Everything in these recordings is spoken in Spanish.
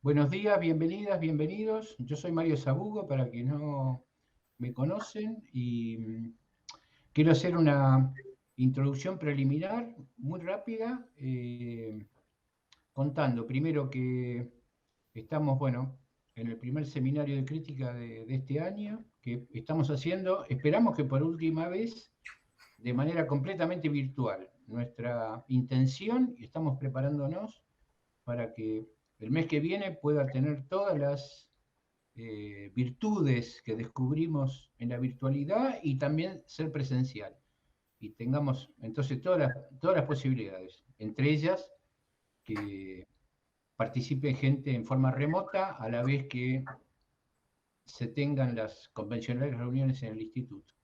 Buenos días, bienvenidas, bienvenidos. Yo soy Mario Sabugo, para quienes no me conocen, y quiero hacer una introducción preliminar muy rápida, contando primero que estamos, bueno, en el primer seminario de crítica de este año, que estamos haciendo, esperamos que por última vez, de manera completamente virtual. Nuestra intención, y estamos preparándonos para que el mes que viene pueda tener todas las virtudes que descubrimos en la virtualidad y también ser presencial. Y tengamos entonces todas las posibilidades, entre ellas que participe gente en forma remota a la vez que se tengan las convencionales reuniones en el instituto.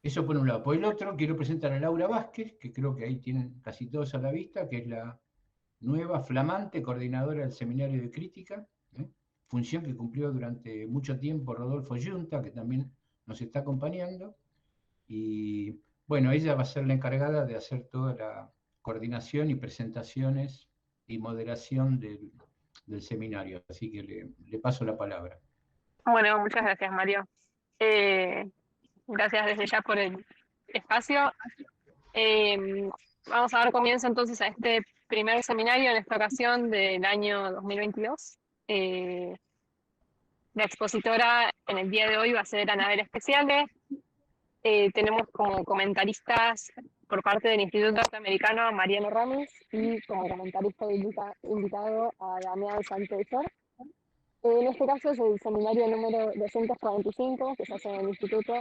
Eso por un lado. Por el otro, quiero presentar a Laura Vázquez, que creo que ahí tienen casi todos a la vista, que es la nueva, flamante coordinadora del Seminario de Crítica, ¿eh? Función que cumplió durante mucho tiempo Rodolfo Yunta, que también nos está acompañando. Y bueno, ella va a ser la encargada de hacer toda la coordinación y presentaciones y moderación del seminario. Así que le paso la palabra. Bueno, muchas gracias, Mario. Eh, Gracias desde ya por el espacio. Eh, Vamos a dar comienzo entonces a este primer seminario en esta ocasión del año 2022. Eh, la expositora en el día de hoy va a ser Anabel Especiales. Tenemos como comentaristas por parte del Instituto Norteamericano a Mariano Ramos y como comentarista invitado a Damián Sánchez. En este caso es el seminario número 245 que se hace en el instituto.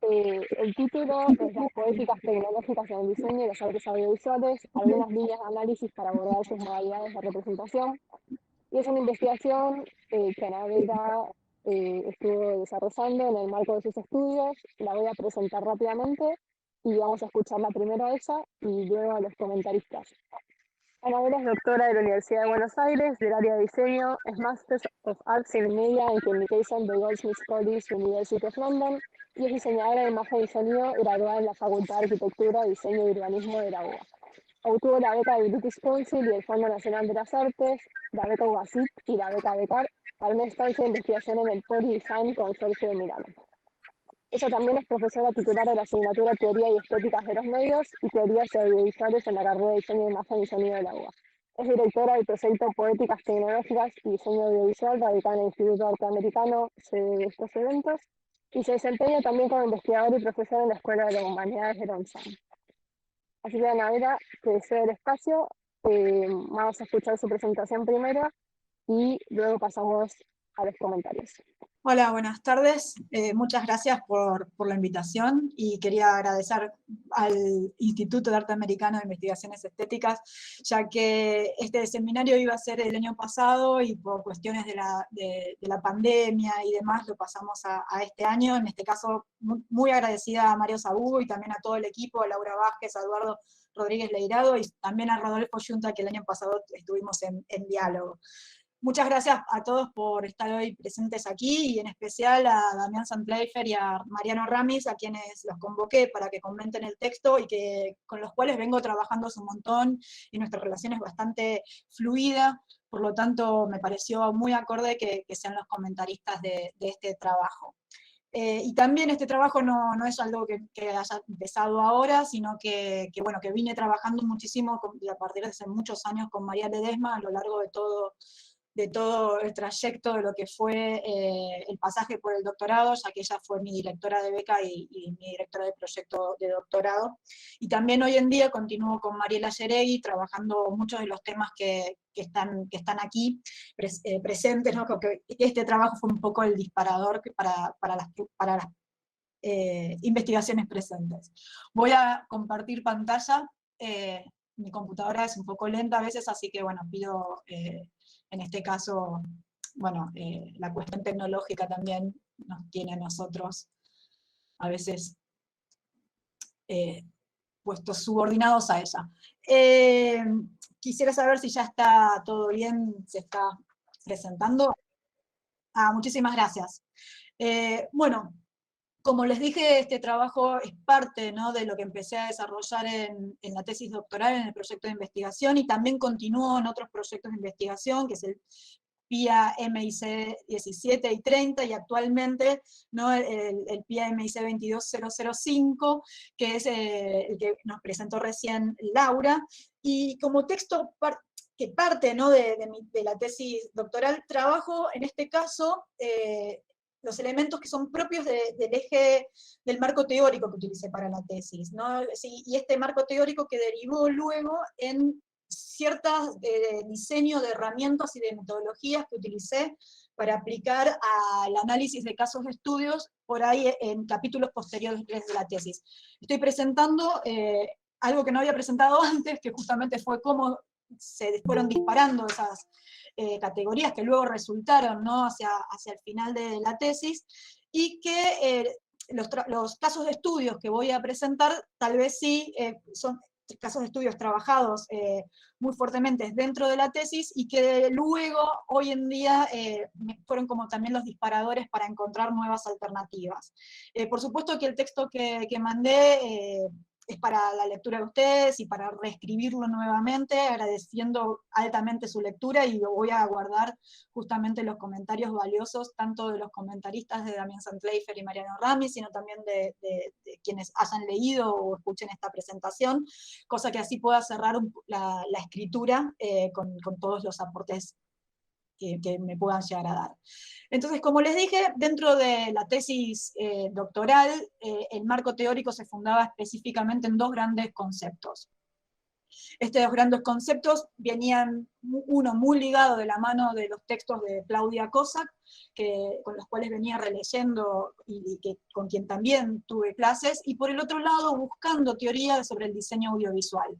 El título es Las poéticas tecnológicas en el diseño y las artes audiovisuales, algunas líneas de análisis para abordar sus modalidades de representación. Y es una investigación que Anabela estuvo desarrollando en el marco de sus estudios. La voy a presentar rápidamente y vamos a escucharla primero a ella y luego a los comentaristas. Anabela es doctora de la Universidad de Buenos Aires, del área de diseño, es Master of Arts in Media and Communication de Goldsmiths College, University of London, y es diseñadora de imagen y sonido, graduada en la Facultad de Arquitectura, Diseño y Urbanismo de la UBA. Obtuvo la beca del British Council y el Fondo Nacional de las Artes, la beca UASIC y la beca Becar para una estancia de investigación en el Poli Design Consorcio de Milano. Ella también es profesora titular de la asignatura Teoría y Estéticas de los Medios y Teorías Audiovisuales en la carrera de Diseño de Imagen y Sonido de la UBA. Es directora del proyecto Poéticas Tecnológicas y Diseño Audiovisual, radicada en el Instituto Norteamericano, sede de estos eventos, y se desempeña también como investigadora y profesora en la Escuela de las Humanidades de Lausanne. Así que, Anabela, te deseo el espacio. Vamos a escuchar su presentación primero y luego pasamos a los comentarios. Hola, buenas tardes. Muchas gracias por la invitación y quería agradecer al Instituto de Arte Americano de Investigaciones Estéticas, ya que este seminario iba a ser el año pasado y por cuestiones de la pandemia y demás lo pasamos a este año. En este caso, muy agradecida a Mario Sabugo y también a todo el equipo, a Laura Vázquez, a Eduardo Rodríguez Leirado y también a Rodolfo Yunta, que el año pasado estuvimos en diálogo. Muchas gracias a todos por estar hoy presentes aquí, y en especial a Damián Santleifer y a Mariano Ramis, a quienes los convoqué para que comenten el texto y con los cuales vengo trabajando hace un montón, y nuestra relación es bastante fluida, por lo tanto me pareció muy acorde que sean los comentaristas de este trabajo. Y también este trabajo no es algo que haya empezado ahora, sino bueno, que vine trabajando muchísimo a partir de hace muchos años con María Ledesma a lo largo de todo el trayecto de lo que fue el pasaje por el doctorado, ya que ella fue mi directora de beca y mi directora de proyecto de doctorado. Y también hoy en día continúo con Mariela Yeregui, trabajando muchos de los temas que están aquí presentes, ¿no? Que este trabajo fue un poco el disparador para las investigaciones presentes. Voy a compartir pantalla. Mi computadora es un poco lenta a veces, así que bueno, pido en este caso, bueno, la cuestión tecnológica también nos tiene a nosotros a veces puestos subordinados a ella. Quisiera saber si ya está todo bien, se está presentando. Muchísimas gracias. Bueno, Como les dije, este trabajo es parte, ¿no?, de lo que empecé a desarrollar en la tesis doctoral, en el proyecto de investigación, y también continúo en otros proyectos de investigación, que es el PIA MIC 17 y 30, y actualmente, ¿no?, el PIA MIC 22005, que es el que nos presentó recién Laura, y como texto que parte, ¿no?, de la tesis doctoral, trabajo en este caso los elementos que son propios del eje del marco teórico que utilicé para la tesis, ¿no? Sí, y este marco teórico que derivó luego en ciertos diseños de herramientas y de metodologías que utilicé para aplicar al análisis de casos de estudios por ahí en capítulos posteriores de la tesis. Estoy presentando algo que no había presentado antes, que justamente fue cómo se fueron disparando esas categorías que luego resultaron, ¿no?, hacia el final de la tesis, y que los casos de estudios que voy a presentar tal vez sí son casos de estudios trabajados muy fuertemente dentro de la tesis, y que luego, hoy en día, fueron como también los disparadores para encontrar nuevas alternativas. Por supuesto que el texto que mandé es para la lectura de ustedes y para reescribirlo nuevamente, agradeciendo altamente su lectura, y voy a guardar justamente los comentarios valiosos, tanto de los comentaristas de Damián Santleifer y Mariano Rami, sino también de quienes hayan leído o escuchen esta presentación, cosa que así pueda cerrar la escritura con todos los aportes que me puedan llegar a dar. Entonces, como les dije, dentro de la tesis doctoral, el marco teórico se fundaba específicamente en dos grandes conceptos. Estos dos grandes conceptos venían, uno muy ligado de la mano de los textos de Claudia Cossack, con los cuales venía releyendo y con quien también tuve clases, y por el otro lado buscando teoría sobre el diseño audiovisual.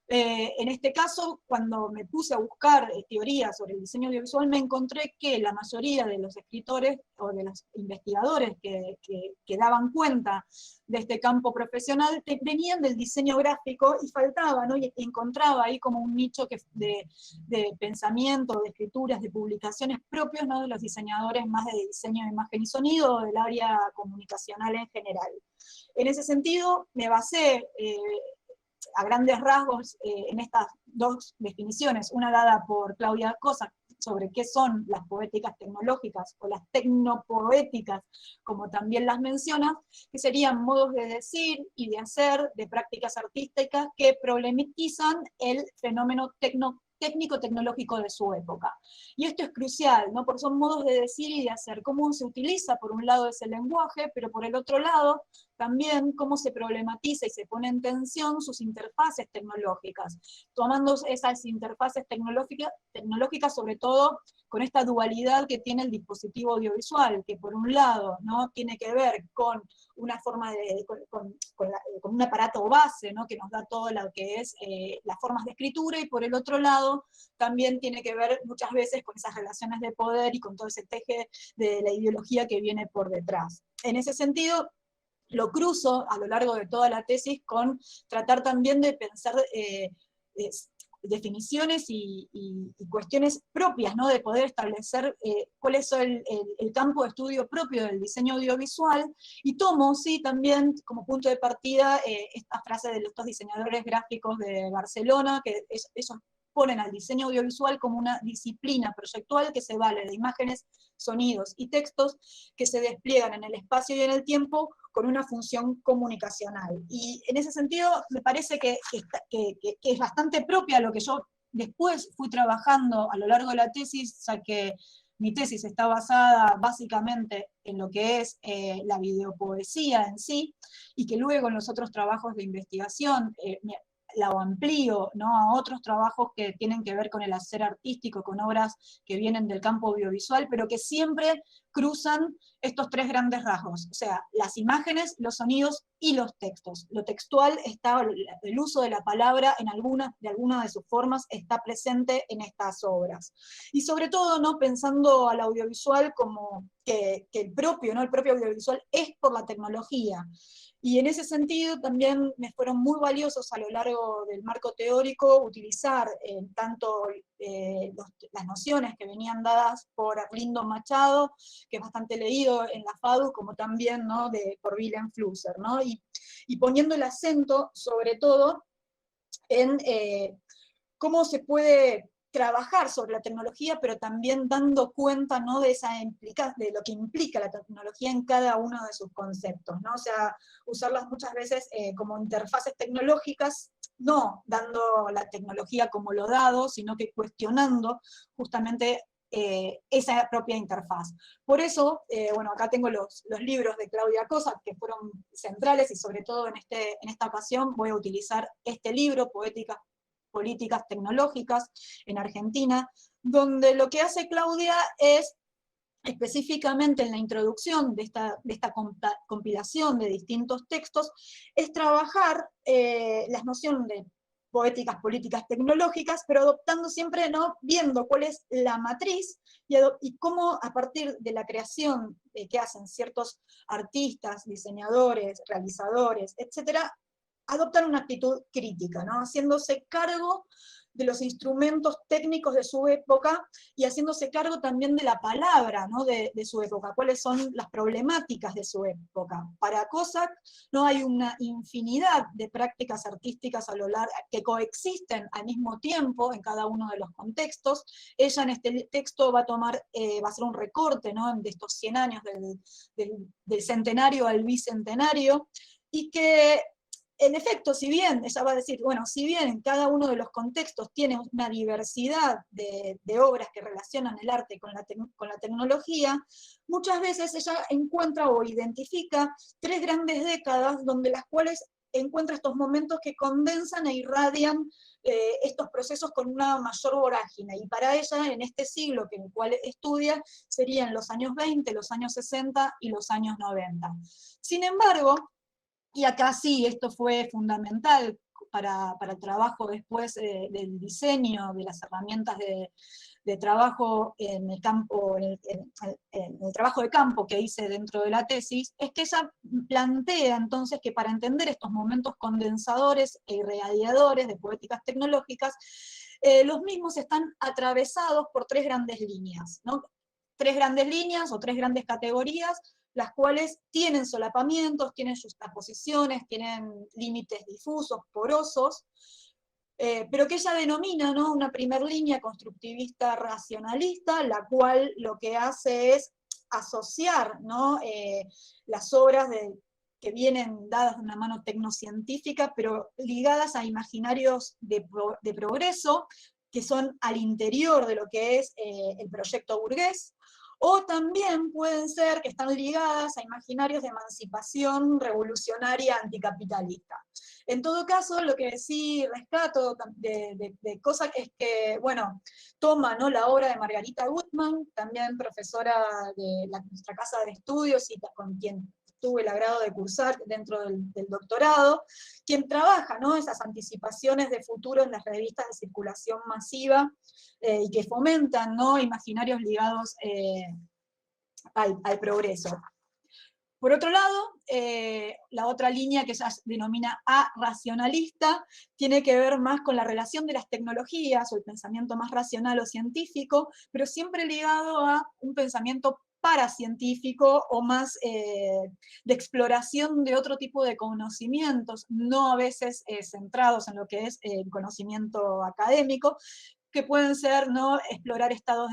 En este caso, cuando me puse a buscar teorías sobre el diseño audiovisual, me encontré que la mayoría de los escritores o de los investigadores que daban cuenta de este campo profesional venían del diseño gráfico, y faltaba, ¿no?, y encontraba ahí como un nicho de pensamiento, de escrituras, de publicaciones propios, ¿no?, de los diseñadores más de diseño de imagen y sonido, o del área comunicacional en general. En ese sentido, me basé a grandes rasgos en estas dos definiciones, una dada por Claudia Cossack sobre qué son las poéticas tecnológicas o las tecnopoéticas, como también las menciona, que serían modos de decir y de hacer, de prácticas artísticas que problematizan el fenómeno técnico-tecnológico de su época. Y esto es crucial, ¿no?, porque son modos de decir y de hacer, cómo se utiliza por un lado ese lenguaje, pero por el otro lado también cómo se problematiza y se pone en tensión sus interfaces tecnológicas, tomando esas interfaces tecnológicas sobre todo con esta dualidad que tiene el dispositivo audiovisual, que por un lado, ¿no?, tiene que ver con una forma con un aparato base, ¿no?, que nos da todo lo que es las formas de escritura, y por el otro lado también tiene que ver muchas veces con esas relaciones de poder y con todo ese teje de la ideología que viene por detrás. En ese sentido, lo cruzo a lo largo de toda la tesis con tratar también de pensar definiciones y cuestiones propias, ¿no?, de poder establecer cuál es el campo de estudio propio del diseño audiovisual, y tomo, sí, también como punto de partida esta frase de estos diseñadores gráficos de Barcelona, que ellos ponen al diseño audiovisual como una disciplina proyectual que se vale de imágenes, sonidos y textos que se despliegan en el espacio y en el tiempo con una función comunicacional. Y en ese sentido me parece que es bastante propia lo que yo después fui trabajando a lo largo de la tesis, ya que mi tesis está basada básicamente en lo que es la videopoesía en sí, y que luego en los otros trabajos de investigación la amplío, ¿no?, a otros trabajos que tienen que ver con el hacer artístico, con obras que vienen del campo audiovisual, pero que siempre cruzan estos tres grandes rasgos, o sea, las imágenes, los sonidos y los textos. Lo textual está, el uso de la palabra en alguna de sus formas está presente en estas obras. Y sobre todo, ¿no?, pensando al audiovisual como que el propio, ¿no?, el propio audiovisual es por la tecnología. Y en arte sentido también me fueron muy valiosos a lo largo del marco teórico utilizar tanto las nociones que venían dadas por Arlindo Machado, que es bastante leído en la FADU, como también, ¿no?, por Wilhelm Flusser, ¿no? Y poniendo el acento sobre todo en cómo se puede trabajar sobre la tecnología, pero también dando cuenta, ¿no?, de lo que implica la tecnología en cada uno de sus conceptos, ¿no? O sea, usarlas muchas veces como interfaces tecnológicas, no dando la tecnología como lo dado, sino que cuestionando justamente esa propia interfaz. Por eso, bueno, acá tengo los libros de Claudia Cosa, que fueron centrales, y sobre todo en esta ocasión voy a utilizar este libro, Políticas Tecnológicas en Argentina, donde lo que hace Claudia es, específicamente en la introducción de esta compilación de distintos textos, es trabajar la noción de poéticas, políticas tecnológicas, pero adoptando siempre, ¿no?, viendo cuál es la matriz y cómo a partir de la creación que hacen ciertos artistas, diseñadores, realizadores, etcétera, adoptan una actitud crítica, ¿no?, haciéndose cargo de los instrumentos técnicos de su época y haciéndose cargo también de la palabra, ¿no?, de su época, cuáles son las problemáticas de su época. Para Cossack no hay una infinidad de prácticas artísticas que coexisten al mismo tiempo en cada uno de los contextos. Ella en este texto va a hacer un recorte, ¿no?, de estos 100 años del centenario al bicentenario, y que en efecto, si bien, ella va a decir, bueno, si bien en cada uno de los contextos tiene una diversidad de obras que relacionan el arte con la tecnología, muchas veces ella encuentra o identifica 3 grandes décadas donde las cuales encuentra estos momentos que condensan e irradian estos procesos con una mayor vorágine. Y para ella, en este siglo en el cual estudia, serían los años 20, los años 60 y los años 90. Sin embargo, y acá sí, esto fue fundamental para el trabajo después del diseño de las herramientas de trabajo en el campo, en el trabajo de campo que hice dentro de la tesis, es que ella plantea entonces que para entender estos momentos condensadores e irradiadores de poéticas tecnológicas, los mismos están atravesados por 3 grandes líneas, ¿no? 3 grandes líneas o 3 grandes categorías, las cuales tienen solapamientos, tienen justaposiciones, tienen límites difusos, porosos, pero que ella denomina, ¿no?, una primera línea constructivista racionalista, la cual lo que hace es asociar, ¿no?, las obras que vienen dadas de una mano tecnocientífica, pero ligadas a imaginarios de progreso, que son al interior de lo que es el proyecto burgués, o también pueden ser que están ligadas a imaginarios de emancipación revolucionaria anticapitalista. En todo caso, lo que sí rescato de Cossack es que, bueno, toma, ¿no?, la obra de Margarita Gutmann, también profesora de nuestra casa de estudios y con quien tuve el agrado de cursar dentro del doctorado, quien trabaja, ¿no?, esas anticipaciones de futuro en las revistas de circulación masiva y que fomentan, ¿no?, imaginarios ligados al progreso. Por otro lado, la otra línea que ella denomina aracionalista tiene que ver más con la relación de las tecnologías o el pensamiento más racional o científico, pero siempre ligado a un pensamiento paracientífico o más de exploración de otro tipo de conocimientos, no a veces centrados en lo que es el conocimiento académico, que pueden ser, ¿no?, explorar estados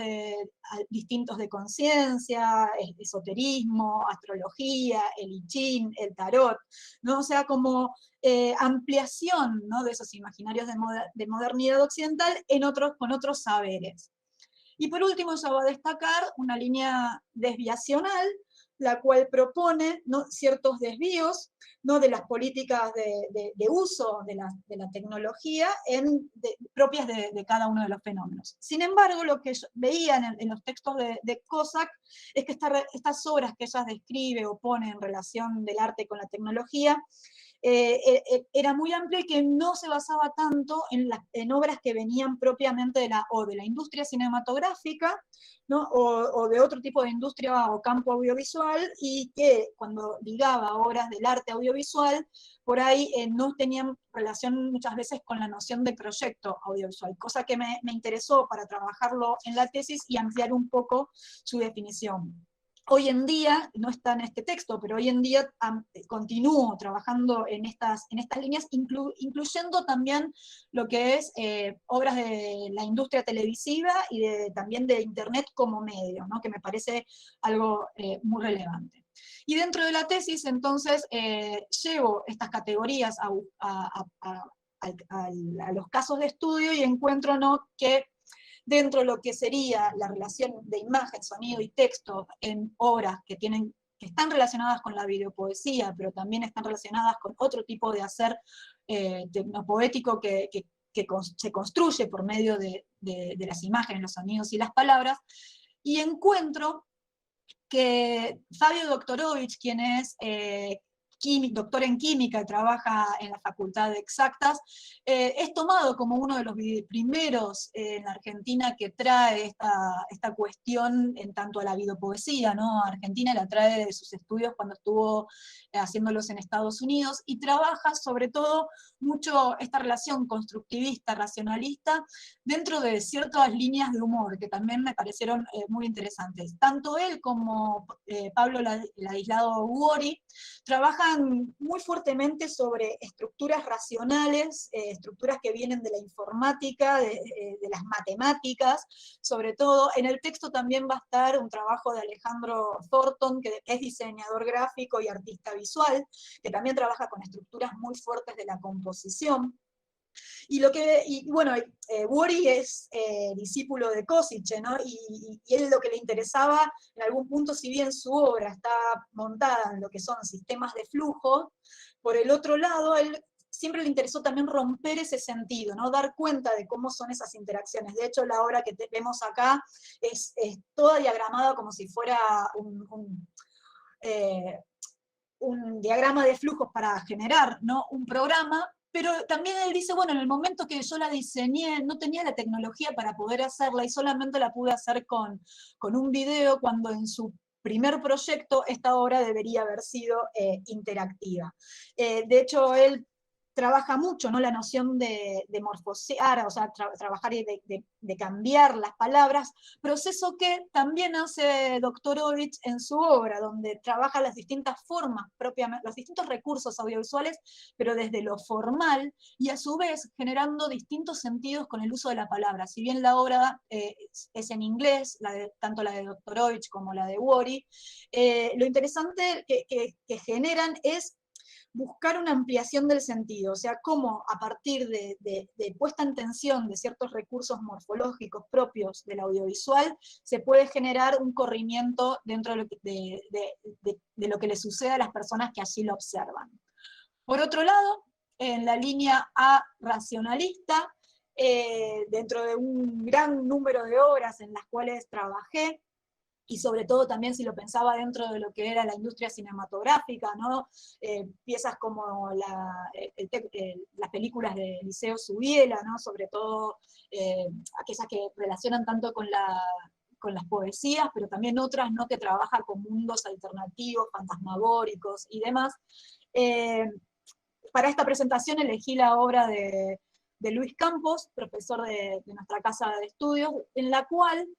distintos de conciencia, esoterismo, astrología, el I Ching, el tarot, ¿no? O sea, como ampliación, ¿no?, de esos imaginarios de modernidad occidental con otros saberes. Y por último, ya va a destacar una línea desviacional, la cual propone, ¿no?, ciertos desvíos, ¿no?, de las políticas de uso de la tecnología propias de cada uno de los fenómenos. Sin embargo, lo que veían en los textos de Cossack es que estas obras que ella describe o pone en relación del arte con la tecnología era muy amplio y que no se basaba tanto en obras que venían propiamente de la industria cinematográfica, ¿no? o de otro tipo de industria o campo audiovisual, y que cuando ligaba obras del arte audiovisual, por ahí no tenían relación muchas veces con la noción de proyecto audiovisual, cosa que me interesó para trabajarlo en la tesis y ampliar un poco su definición. Hoy en día, no está en este texto, pero hoy en día continúo trabajando en estas líneas, incluyendo también lo que es obras de la industria televisiva y también de Internet como medio, ¿no? Que me parece algo muy relevante. Y dentro de la tesis, entonces, llevo estas categorías a los casos de estudio y encuentro, ¿no?, que dentro de lo que sería la relación de imagen, sonido y texto en obras que están relacionadas con la videopoesía, pero también están relacionadas con otro tipo de hacer tecnopoético que se construye por medio de las imágenes, los sonidos y las palabras, y encuentro que Fabio Doktorovich, quien es doctor en química y trabaja en la Facultad de Exactas, es tomado como uno de los primeros en la Argentina que trae esta cuestión en tanto a la videopoesía, ¿no? Argentina la trae de sus estudios cuando estuvo haciéndolos en Estados Unidos, y trabaja sobre todo mucho esta relación constructivista, racionalista, dentro de ciertas líneas de humor que también me parecieron muy interesantes. Tanto él como Pablo Ladislao Uori trabajan muy fuertemente sobre estructuras racionales, estructuras que vienen de la informática, de las matemáticas, sobre todo. En el texto también va a estar un trabajo de Alejandro Thornton, que es diseñador gráfico y artista visual, que también trabaja con estructuras muy fuertes de la composición. Y bueno, Uori es discípulo de Košice, ¿no? Y él lo que le interesaba, en algún punto, si bien su obra está montada en lo que son sistemas de flujo, por el otro lado, él siempre le interesó también romper ese sentido, ¿no? Dar cuenta de cómo son esas interacciones. De hecho, la obra que vemos acá es toda diagramada como si fuera un diagrama de flujos para generar, ¿no?, un programa. Pero también él dice, bueno, en el momento que yo la diseñé, no tenía la tecnología para poder hacerla y solamente la pude hacer con un video, cuando en su primer proyecto esta obra debería haber sido interactiva. De hecho, él trabaja mucho, ¿no?, la noción de morfosear, o sea, trabajar y de cambiar las palabras, proceso que también hace Doktorovich en su obra, donde trabaja las distintas formas, propiamente, los distintos recursos audiovisuales, pero desde lo formal, y a su vez generando distintos sentidos con el uso de la palabra. Si bien la obra es en inglés, tanto la de Doktorovich como la de Uori, lo interesante que generan es buscar una ampliación del sentido, o sea, cómo a partir de puesta en tensión de ciertos recursos morfológicos propios del audiovisual, se puede generar un corrimiento dentro de lo que le sucede a las personas que así lo observan. Por otro lado, en la línea A racionalista, dentro de un gran número de obras en las cuales trabajé, y sobre todo también si lo pensaba dentro de lo que era la industria cinematográfica, ¿no? Piezas como las películas de Liceo Subiela, ¿no?, sobre todo aquellas que relacionan tanto con las poesías, pero también otras, ¿no?, que trabajan con mundos alternativos, fantasmagóricos y demás. Para esta presentación elegí la obra de Luis Campos, profesor de nuestra casa de estudios, en la cual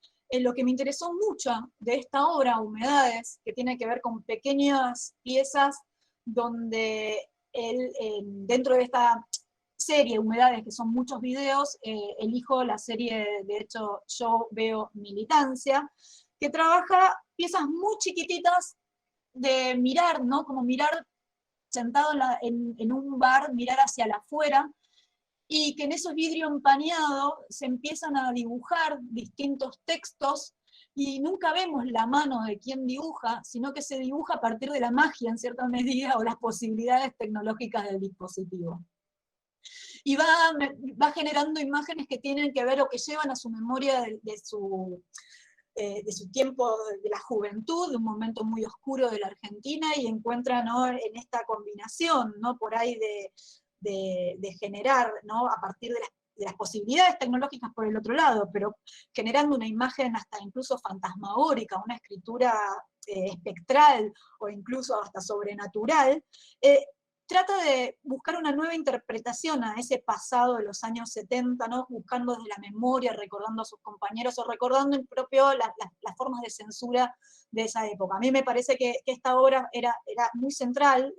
lo que me interesó mucho de esta obra, Humedades, que tiene que ver con pequeñas piezas donde él, dentro de esta serie, Humedades, que son muchos videos, elijo la serie, de hecho, Yo Veo Militancia, que trabaja piezas muy chiquititas de mirar, ¿no?, como mirar sentado en un bar, mirar hacia la afuera, y que en esos vidrios empañados se empiezan a dibujar distintos textos, y nunca vemos la mano de quien dibuja, sino que se dibuja a partir de la magia, en cierta medida, o las posibilidades tecnológicas del dispositivo. Y va generando imágenes que tienen que ver o que llevan a su memoria de de su tiempo de la juventud, de un momento muy oscuro de la Argentina, y encuentra, ¿no?, en esta combinación, ¿no?, por ahí de generar, ¿no?, a partir de las posibilidades tecnológicas por el otro lado, pero generando una imagen hasta incluso fantasmagórica, una escritura espectral o incluso hasta sobrenatural, trata de buscar una nueva interpretación a ese pasado de los años 70, ¿no?, buscando desde la memoria, recordando a sus compañeros o recordando en propio las formas de censura de esa época. A mí me parece que esta obra era muy central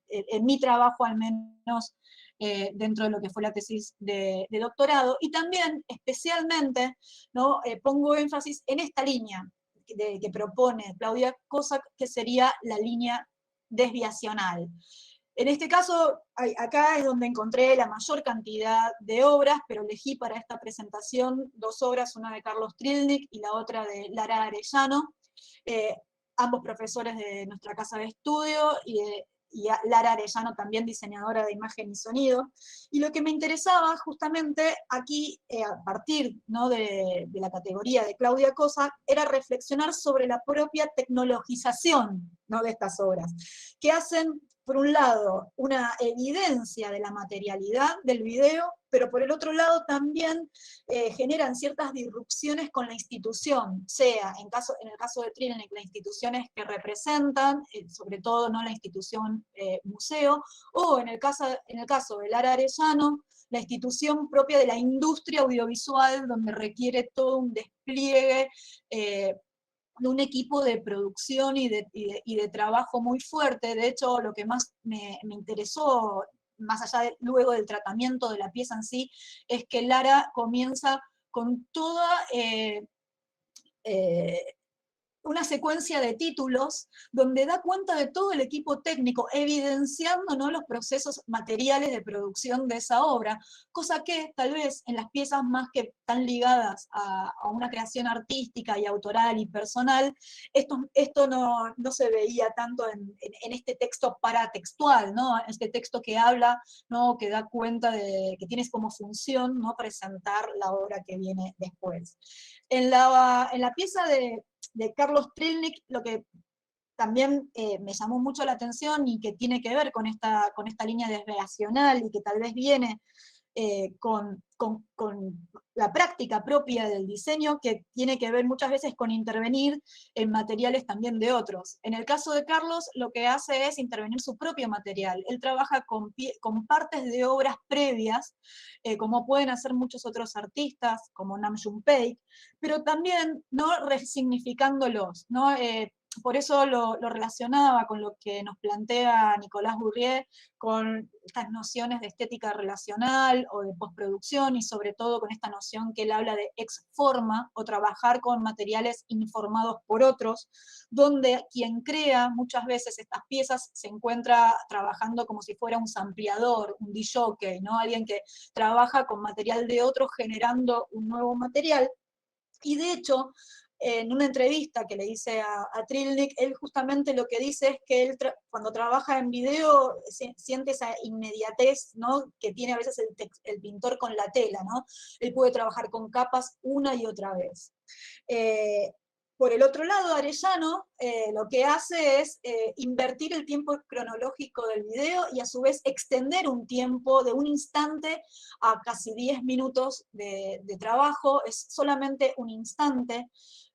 en mi trabajo, al menos, dentro de lo que fue la tesis de doctorado, y también, especialmente, ¿no?, pongo énfasis en esta línea que propone Claudia Cossack, que sería la línea desviacional. En este caso, acá es donde encontré la mayor cantidad de obras, pero elegí para esta presentación 2 obras, una de Carlos Trilnik y la otra de Lara Arellano, ambos profesores de nuestra casa de estudio, y Lara Arellano también diseñadora de imagen y sonido. Y lo que me interesaba justamente aquí, a partir, ¿no?, de la categoría de Claudia Cossack, era reflexionar sobre la propia tecnologización, ¿no?, de estas obras, que hacen, por un lado, una evidencia de la materialidad del video, pero por el otro lado también generan ciertas disrupciones con la institución, sea en el caso de Trilnek, las instituciones que representan, sobre todo, ¿no?, la institución museo, o en el caso de Lara Arellano, la institución propia de la industria audiovisual, donde requiere todo un despliegue de un equipo de producción y de trabajo muy fuerte. De hecho, lo que más me interesó, más allá luego del tratamiento de la pieza en sí, es que Lara comienza con toda una secuencia de títulos donde da cuenta de todo el equipo técnico, evidenciando, ¿no?, los procesos materiales de producción de esa obra, cosa que tal vez en las piezas más que están ligadas a una creación artística y autoral y personal, esto no se veía tanto en este texto paratextual, ¿no?, este texto que habla, ¿no?, que da cuenta de que tienes como función, ¿no?, presentar la obra que viene después. En la pieza de Carlos Trilnik, lo que también me llamó mucho la atención y que tiene que ver con esta línea desviacional y que tal vez viene con la práctica propia del diseño, que tiene que ver muchas veces con intervenir en materiales también de otros. En el caso de Carlos, lo que hace es intervenir su propio material. Él trabaja con partes de obras previas, como pueden hacer muchos otros artistas, como Nam June Paik, pero también, ¿no?, resignificándolos, ¿no? Por eso lo relacionaba con lo que nos plantea Nicolás Bourrier, con estas nociones de estética relacional o de postproducción, y sobre todo con esta noción que él habla de ex forma, o trabajar con materiales informados por otros, donde quien crea muchas veces estas piezas se encuentra trabajando como si fuera un sampleador, un disc-jockey, ¿no?, alguien que trabaja con material de otros generando un nuevo material. Y de hecho, en una entrevista que le hice a Trilnik, él justamente lo que dice es que él cuando trabaja en video siente esa inmediatez, ¿no?, que tiene a veces el pintor con la tela, ¿no? Él puede trabajar con capas una y otra vez. Por el otro lado, Arellano lo que hace es invertir el tiempo cronológico del video y a su vez extender un tiempo de un instante a casi 10 minutos de trabajo. Es solamente un instante,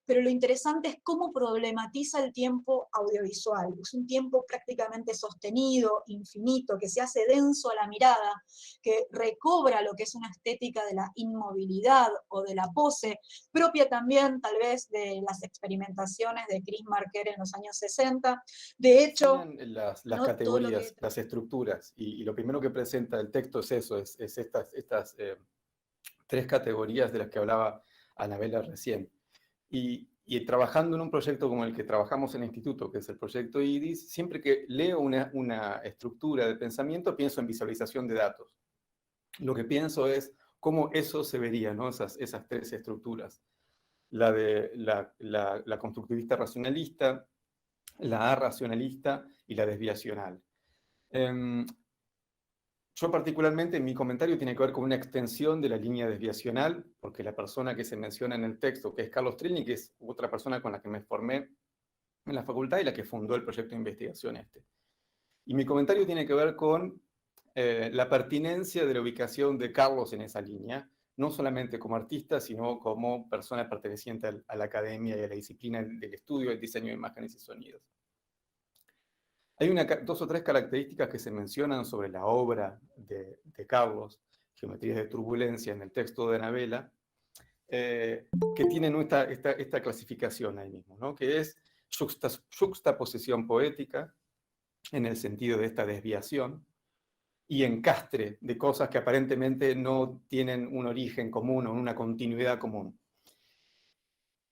pero lo interesante es cómo problematiza el tiempo audiovisual. Es un tiempo prácticamente sostenido, infinito, que se hace denso a la mirada, que recobra lo que es una estética de la inmovilidad o de la pose, propia también tal vez de las experimentaciones de Chris Marker en los años 60. De hecho, las ¿no?, categorías, las estructuras, y lo primero que presenta el texto es eso, es estas 3 categorías de las que hablaba Anabela recién. Y trabajando en un proyecto como el que trabajamos en el instituto, que es el proyecto IDIS, siempre que leo una estructura de pensamiento, pienso en visualización de datos. Lo que pienso es cómo eso se vería, ¿no?, esas 3 estructuras. La de la constructivista racionalista, la arracionalista y la desviacional. Yo particularmente, mi comentario tiene que ver con una extensión de la línea desviacional, porque la persona que se menciona en el texto, que es Carlos Trilling, que es otra persona con la que me formé en la facultad y la que fundó el proyecto de investigación este. Y mi comentario tiene que ver con la pertinencia de la ubicación de Carlos en esa línea, no solamente como artista, sino como persona perteneciente a la academia y a la disciplina del estudio, del diseño de imágenes y sonidos. Hay dos o tres características que se mencionan sobre la obra de Carlos, Geometrías de Turbulencia, en el texto de Anabela, que tienen esta clasificación ahí mismo, ¿no? Que es juxtaposición poética, en el sentido de esta desviación, y encastre de cosas que aparentemente no tienen un origen común o una continuidad común.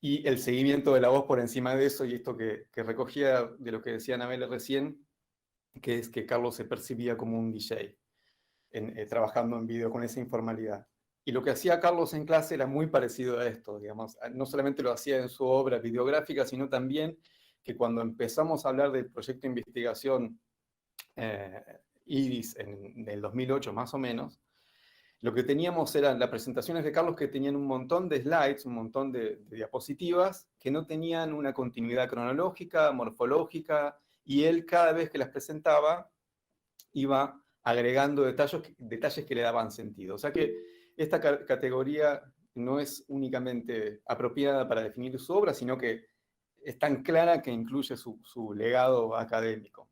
Y el seguimiento de la voz por encima de eso, y esto que recogía de lo que decía Anabela recién, que es que Carlos se percibía como un DJ, trabajando en vídeo con esa informalidad. Y lo que hacía Carlos en clase era muy parecido a esto, digamos. No solamente lo hacía en su obra videográfica, sino también que cuando empezamos a hablar del proyecto de investigación IRIS en el 2008 más o menos, lo que teníamos eran las presentaciones de Carlos que tenían un montón de slides, un montón de diapositivas, que no tenían una continuidad cronológica, morfológica, y él cada vez que las presentaba iba agregando detalles que le daban sentido. O sea que esta categoría no es únicamente apropiada para definir su obra, sino que es tan clara que incluye su legado académico.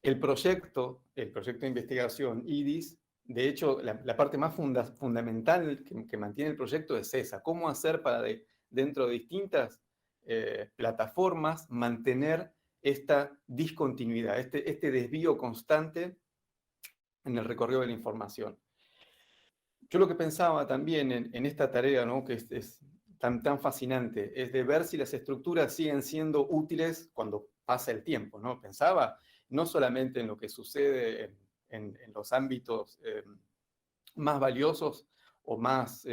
El proyecto de investigación IDIS, de hecho, la parte más fundamental que mantiene el proyecto es esa: cómo hacer para, dentro de distintas plataformas, mantener esta discontinuidad, este desvío constante en el recorrido de la información. Yo lo que pensaba también en esta tarea, ¿no?, que es tan fascinante, es de ver si las estructuras siguen siendo útiles cuando pasa el tiempo, ¿no? Pensaba no solamente en lo que sucede en los ámbitos más valiosos o más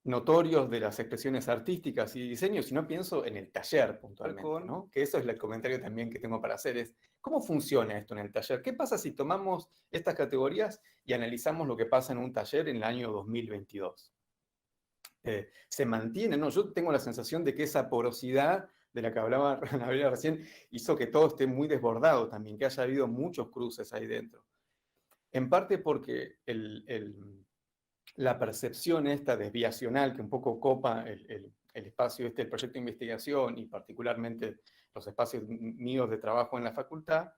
notorios de las expresiones artísticas y diseño, sino pienso en el taller puntualmente, ¿no? Que eso es el comentario también que tengo para hacer, es ¿cómo funciona esto en el taller? ¿Qué pasa si tomamos estas categorías y analizamos lo que pasa en un taller en el año 2022? ¿Se mantiene? No, yo tengo la sensación de que esa porosidad de la que hablaba Anabela recién hizo que todo esté muy desbordado también, que haya habido muchos cruces ahí dentro. En parte porque la percepción esta desviacional que un poco copa el espacio del proyecto de investigación y particularmente los espacios míos de trabajo en la facultad,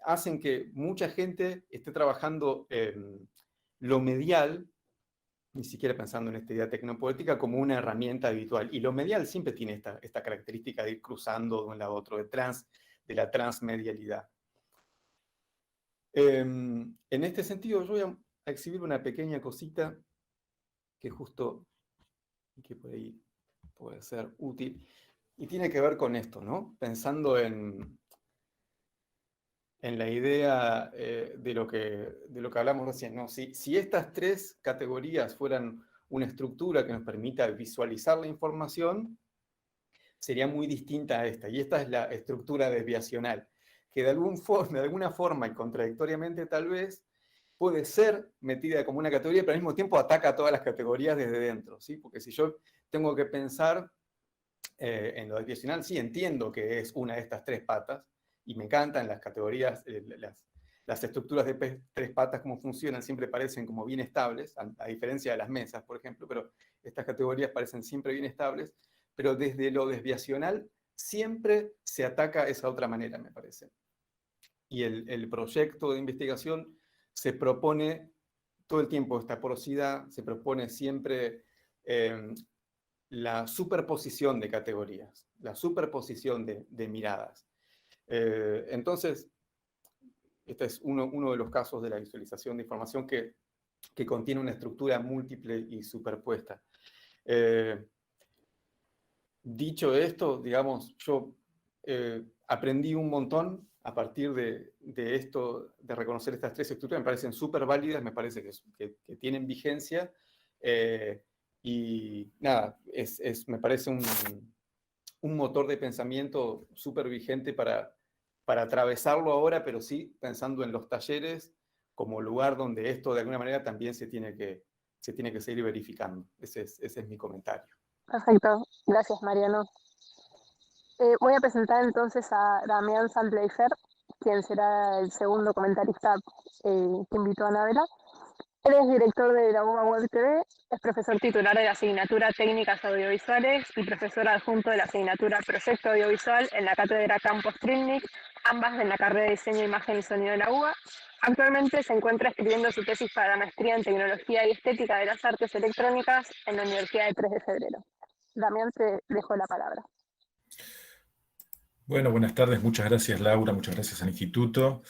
hacen que mucha gente esté trabajando lo medial, ni siquiera pensando en esta idea tecnopoética, como una herramienta habitual. Y lo medial siempre tiene esta característica de ir cruzando de un lado a otro, de la transmedialidad. En este sentido, yo voy a exhibir una pequeña cosita que justo, que por ahí puede ser útil, y tiene que ver con esto, ¿no? Pensando en la idea de lo que hablamos recién, ¿no? Si estas tres categorías fueran una estructura que nos permita visualizar la información, sería muy distinta a esta. Y esta es la estructura desviacional, que de alguna forma, y contradictoriamente tal vez, puede ser metida como una categoría, pero al mismo tiempo ataca a todas las categorías desde dentro, ¿sí? Porque si yo tengo que pensar en lo desviacional, sí entiendo que es una de estas tres patas, y me encantan las categorías, las estructuras de tres patas, cómo funcionan, siempre parecen como bien estables, a diferencia de las mesas, por ejemplo, pero estas categorías parecen siempre bien estables, pero desde lo desviacional siempre se ataca esa otra manera, me parece. Y el proyecto de investigación se propone todo el tiempo esta porosidad, se propone siempre la superposición de categorías, la superposición de miradas. Entonces, este es uno de los casos de la visualización de información que contiene una estructura múltiple y superpuesta. Dicho esto, digamos, yo aprendí un montón a partir de esto, de reconocer estas tres estructuras. Me parecen súper válidas, me parece que tienen vigencia. Y nada, me parece un motor de pensamiento súper vigente para para atravesarlo ahora, pero sí pensando en los talleres como lugar donde esto de alguna manera también se tiene que seguir verificando. Ese es mi comentario. Perfecto, gracias Mariano. Voy a presentar entonces a Damián Santleifer, quien será el segundo comentarista que invitó a Anabela. Él es director de la UBA Web TV, es profesor titular de la asignatura Técnicas Audiovisuales y profesor adjunto de la asignatura Proyecto Audiovisual en la cátedra Campos Trilnik, ambas en la carrera de Diseño, Imagen y Sonido de la UBA. Actualmente se encuentra escribiendo su tesis para la maestría en Tecnología y Estética de las Artes Electrónicas en la Universidad de 3 de Febrero. Damián, te dejo la palabra. Bueno, buenas tardes. Muchas gracias, Laura. Muchas gracias al Instituto.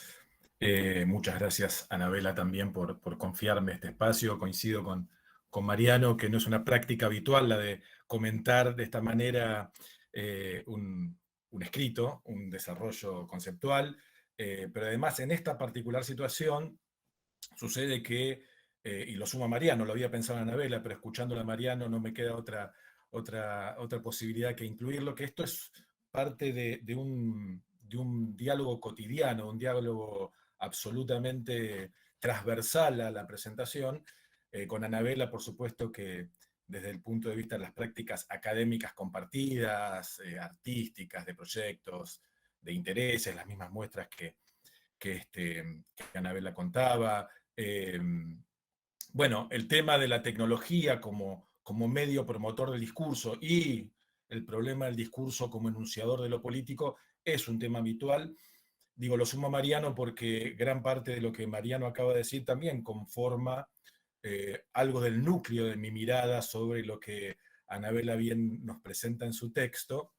Muchas gracias, Anabela, también por confiarme este espacio. Coincido con Mariano, que no es una práctica habitual la de comentar de esta manera un escrito, un desarrollo conceptual, pero además en esta particular situación sucede que, y lo suma Mariano, lo había pensado en Anabela, pero escuchándola a Mariano no me queda otra posibilidad que incluirlo, que esto es parte de un diálogo cotidiano, un diálogo absolutamente transversal a la presentación, con Anabela, por supuesto, que desde el punto de vista de las prácticas académicas compartidas, artísticas, de proyectos, de intereses, las mismas muestras que Anabela contaba. Bueno, el tema de la tecnología como medio promotor del discurso y el problema del discurso como enunciador de lo político es un tema habitual. Digo, lo sumo a Mariano porque gran parte de lo que Mariano acaba de decir también conforma algo del núcleo de mi mirada sobre lo que Anabela bien nos presenta en su texto.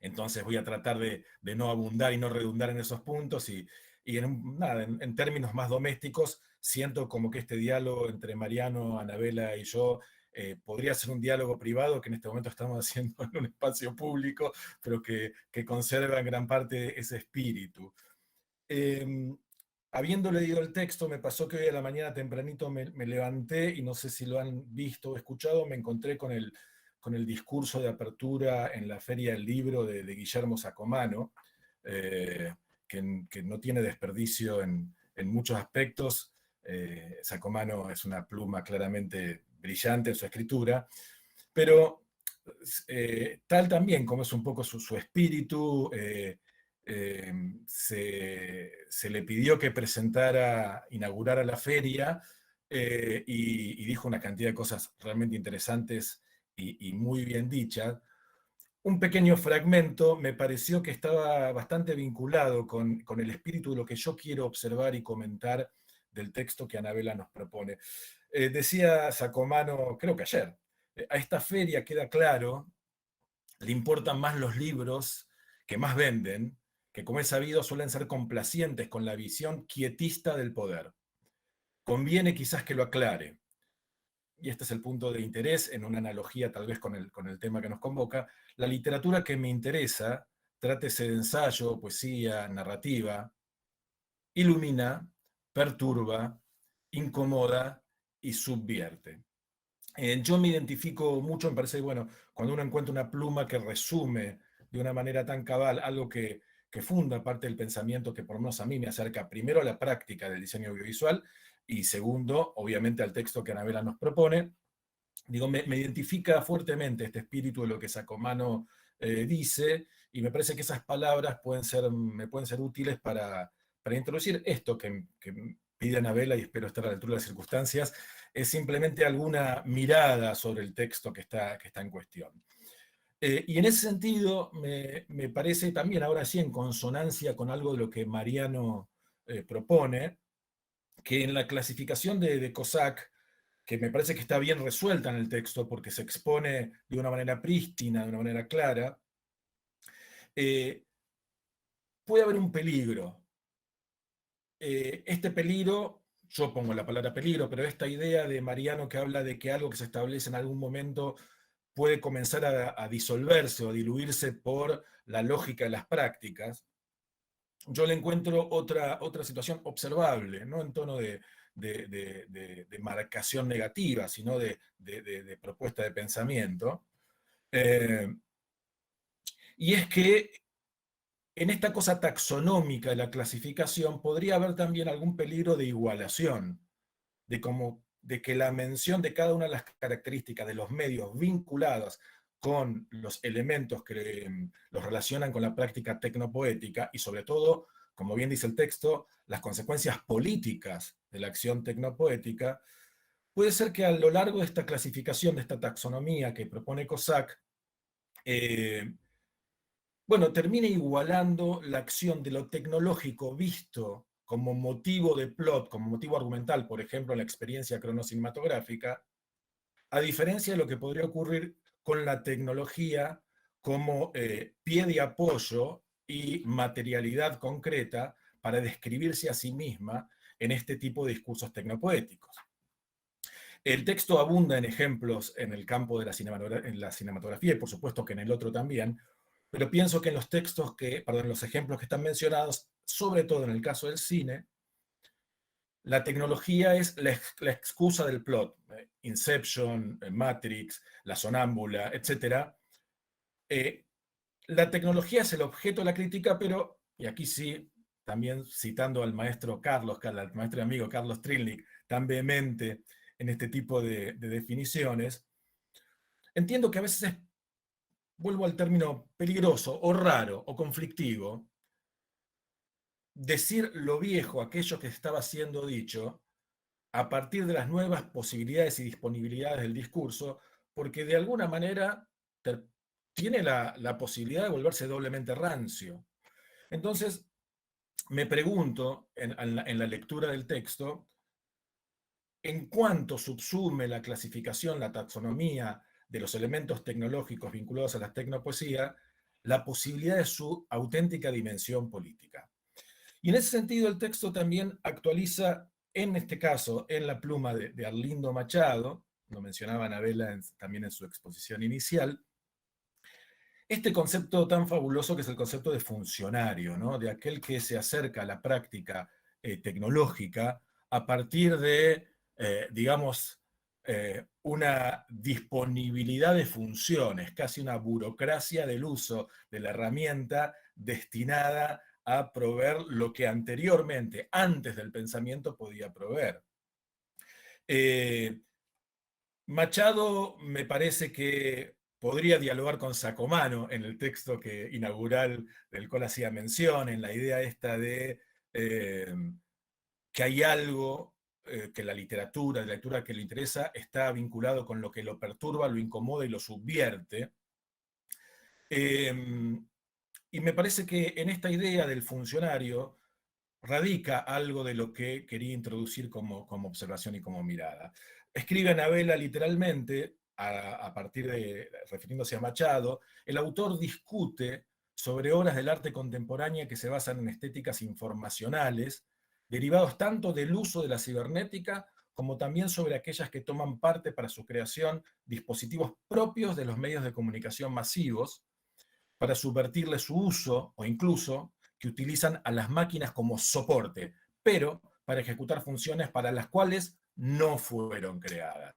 Entonces voy a tratar de no abundar y no redundar en esos puntos y en términos más domésticos, siento como que este diálogo entre Mariano, Anabela y yo podría ser un diálogo privado que en este momento estamos haciendo en un espacio público, pero que conserva en gran parte ese espíritu. Habiendo leído el texto, me pasó que hoy a la mañana tempranito me levanté y no sé si lo han visto o escuchado, me encontré con el discurso de apertura en la Feria del Libro de Guillermo Sacomano, que no tiene desperdicio en muchos aspectos. Sacomano es una pluma claramente brillante en su escritura, pero tal también como es un poco su espíritu, se le pidió que inaugurara la feria, y dijo una cantidad de cosas realmente interesantes y muy bien dichas. Un pequeño fragmento me pareció que estaba bastante vinculado con el espíritu de lo que yo quiero observar y comentar del texto que Anabela nos propone. Decía Sacomano, creo que ayer, a esta feria queda claro, le importan más los libros que más venden, que como es sabido suelen ser complacientes con la visión quietista del poder. Conviene quizás que lo aclare. Y este es el punto de interés, en una analogía tal vez con el tema que nos convoca. La literatura que me interesa, trátese de ensayo, poesía, narrativa, ilumina, perturba, incomoda y subvierte. Yo me identifico mucho, me parece, bueno, cuando uno encuentra una pluma que resume de una manera tan cabal algo que funda parte del pensamiento que por lo menos a mí me acerca primero a la práctica del diseño audiovisual y segundo, obviamente, al texto que Anabela nos propone. Digo, me identifica fuertemente este espíritu de lo que Sacomano dice, y me parece que esas palabras me pueden ser útiles para introducir esto que pide Anabela, y espero estar a la altura de las circunstancias, es simplemente alguna mirada sobre el texto que está en cuestión. Y en ese sentido, me parece también, ahora sí, en consonancia con algo de lo que Mariano propone, que en la clasificación de Cosac, que me parece que está bien resuelta en el texto porque se expone de una manera prístina, de una manera clara, puede haber un peligro. Este peligro, yo pongo la palabra peligro, pero esta idea de Mariano que habla de que algo que se establece en algún momento puede comenzar a disolverse o a diluirse por la lógica de las prácticas, yo le encuentro otra situación observable, no en tono de marcación negativa, sino de propuesta de pensamiento. Y es que en esta cosa taxonómica de la clasificación podría haber también algún peligro de igualación, de que la mención de cada una de las características de los medios vinculados con los elementos que los relacionan con la práctica tecnopoética y sobre todo, como bien dice el texto, las consecuencias políticas de la acción tecnopoética, puede ser que a lo largo de esta clasificación, de esta taxonomía que propone Cosac, bueno, termine igualando la acción de lo tecnológico visto como motivo de plot, como motivo argumental, por ejemplo, en la experiencia cronocinematográfica, a diferencia de lo que podría ocurrir con la tecnología como pie de apoyo y materialidad concreta para describirse a sí misma en este tipo de discursos tecnopoéticos. El texto abunda en ejemplos en el campo de la cinematografía y por supuesto que en el otro también, pero pienso que en los textos en los ejemplos que están mencionados, sobre todo en el caso del cine, la tecnología es la excusa del plot. Inception, Matrix, La Sonámbula, etc. La tecnología es el objeto de la crítica, pero, y aquí sí, también citando al maestro Carlos, al maestro y amigo Carlos Trilnik, tan vehemente en este tipo de definiciones, entiendo que a veces es, vuelvo al término peligroso, o raro, o conflictivo, decir lo viejo, aquello que estaba siendo dicho, a partir de las nuevas posibilidades y disponibilidades del discurso, porque de alguna manera tiene la posibilidad de volverse doblemente rancio. Entonces, me pregunto, en la lectura del texto, en cuanto subsume la clasificación, la taxonomía de los elementos tecnológicos vinculados a la tecnopoesía, la posibilidad de su auténtica dimensión política. Y en ese sentido el texto también actualiza, en este caso, en la pluma de Arlindo Machado, lo mencionaba Anabela también en su exposición inicial, este concepto tan fabuloso que es el concepto de funcionario, ¿no? De aquel que se acerca a la práctica tecnológica a partir de, digamos, una disponibilidad de funciones, casi una burocracia del uso de la herramienta destinada a proveer lo que anteriormente, antes del pensamiento, podía proveer. Machado me parece que podría dialogar con Sacomano en el texto inaugural del cual hacía mención, en la idea esta de que hay algo que la lectura que le interesa, está vinculado con lo que lo perturba, lo incomoda y lo subvierte. Y me parece que en esta idea del funcionario radica algo de lo que quería introducir como observación y como mirada. Escribe Anabela literalmente, a partir de, refiriéndose a Machado, el autor discute sobre obras del arte contemporánea que se basan en estéticas informacionales, derivados tanto del uso de la cibernética como también sobre aquellas que toman parte para su creación dispositivos propios de los medios de comunicación masivos, para subvertirle su uso o incluso que utilizan a las máquinas como soporte, pero para ejecutar funciones para las cuales no fueron creadas.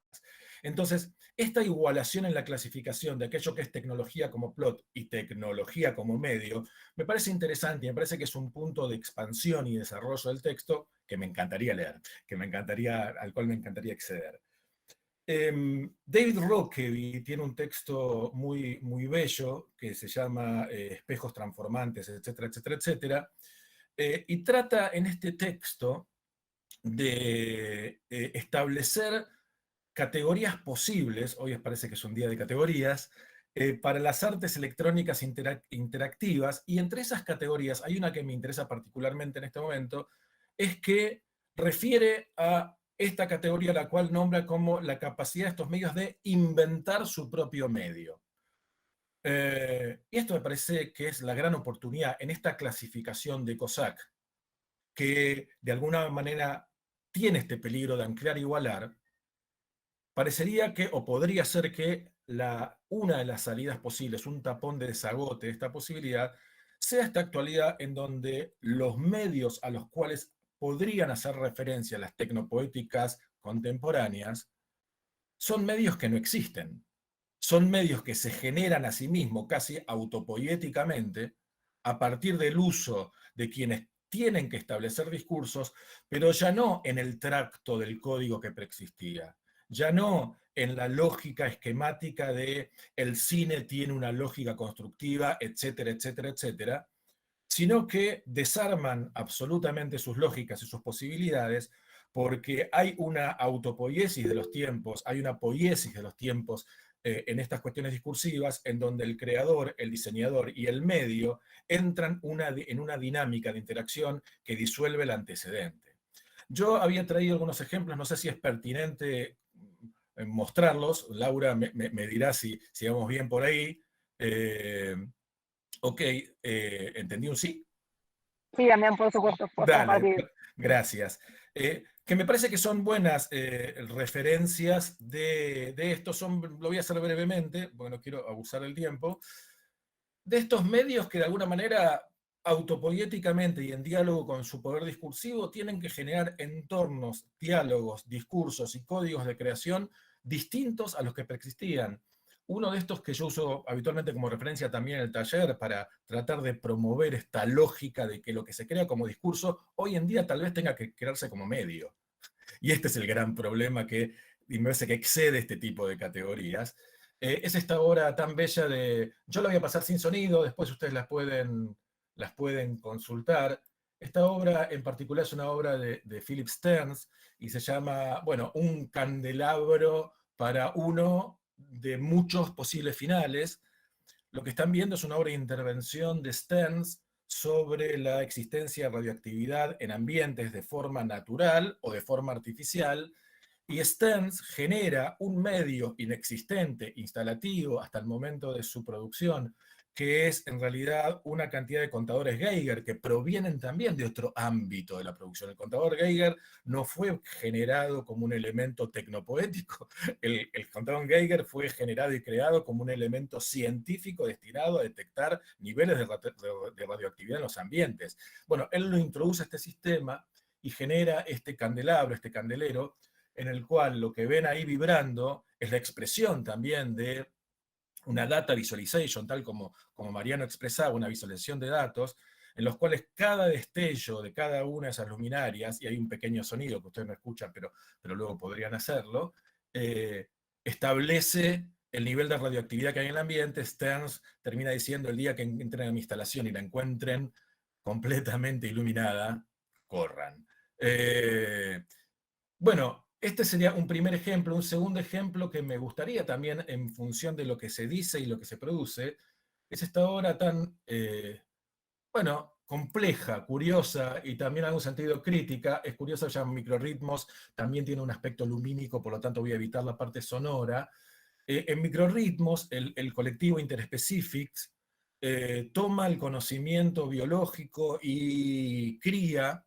Entonces, esta igualación en la clasificación de aquello que es tecnología como plot y tecnología como medio, me parece interesante y me parece que es un punto de expansión y desarrollo del texto que me encantaría leer, al cual me encantaría acceder. David Rockeby tiene un texto muy, muy bello que se llama Espejos transformantes, etcétera, etcétera, etcétera, y trata en este texto de establecer categorías posibles, hoy parece que es un día de categorías, para las artes electrónicas interactivas, y entre esas categorías hay una que me interesa particularmente en este momento, es que refiere a esta categoría, la cual nombra como la capacidad de estos medios de inventar su propio medio. Y esto me parece que es la gran oportunidad en esta clasificación de Cosac, que de alguna manera tiene este peligro de anclar e igualar. Parecería que, o podría ser que, una de las salidas posibles, un tapón de desagote de esta posibilidad, sea esta actualidad en donde los medios a los cuales podrían hacer referencia las tecnopoéticas contemporáneas son medios que no existen. Son medios que se generan a sí mismos casi autopoéticamente a partir del uso de quienes tienen que establecer discursos, pero ya no en el tracto del código que preexistía, ya no en la lógica esquemática de el cine tiene una lógica constructiva, etcétera, etcétera, etcétera, sino que desarman absolutamente sus lógicas y sus posibilidades porque hay una autopoiesis de los tiempos, hay una poiesis de los tiempos en estas cuestiones discursivas, en donde el creador, el diseñador y el medio entran en una dinámica de interacción que disuelve el antecedente. Yo había traído algunos ejemplos, no sé si es pertinente mostrarlos, Laura me dirá si vamos bien por ahí. Ok, ¿entendí un sí? Sí, Damián, por supuesto, por Dale, compartir. gracias. Que me parece que son buenas referencias de esto, lo voy a hacer brevemente, porque no quiero abusar del tiempo, de estos medios que de alguna manera autopoéticamente y en diálogo con su poder discursivo tienen que generar entornos, diálogos, discursos y códigos de creación distintos a los que preexistían. Uno de estos que yo uso habitualmente como referencia también en el taller para tratar de promover esta lógica de que lo que se crea como discurso hoy en día tal vez tenga que crearse como medio. Y este es el gran problema que me parece que excede este tipo de categorías. Es esta obra tan bella de... Yo la voy a pasar sin sonido, después ustedes las pueden consultar. Esta obra en particular es una obra de Philip Stearns y se llama, bueno, un candelabro para uno de muchos posibles finales. Lo que están viendo es una obra de intervención de Stearns sobre la existencia de radioactividad en ambientes de forma natural o de forma artificial, y Stearns genera un medio inexistente, instalativo hasta el momento de su producción, que es en realidad una cantidad de contadores Geiger que provienen también de otro ámbito de la producción. El contador Geiger no fue generado como un elemento tecnopoético, el contador Geiger fue generado y creado como un elemento científico destinado a detectar niveles de radioactividad en los ambientes. Bueno, él lo introduce a este sistema y genera este candelabro, este candelero, en el cual lo que ven ahí vibrando es la expresión también de una data visualization, tal como Mariano expresaba, una visualización de datos, en los cuales cada destello de cada una de esas luminarias, y hay un pequeño sonido que ustedes no escuchan, pero luego podrían hacerlo, establece el nivel de radioactividad que hay en el ambiente. Stearns termina diciendo: el día que entren a mi instalación y la encuentren completamente iluminada, corran. Bueno, este sería un primer ejemplo. Un segundo ejemplo que me gustaría también, en función de lo que se dice y lo que se produce, es esta obra tan, bueno, compleja, curiosa y también en algún sentido crítica. Es curiosa, ya Microrritmos también tiene un aspecto lumínico, por lo tanto voy a evitar la parte sonora. En Microrritmos, el colectivo Interspecifics toma el conocimiento biológico y cría,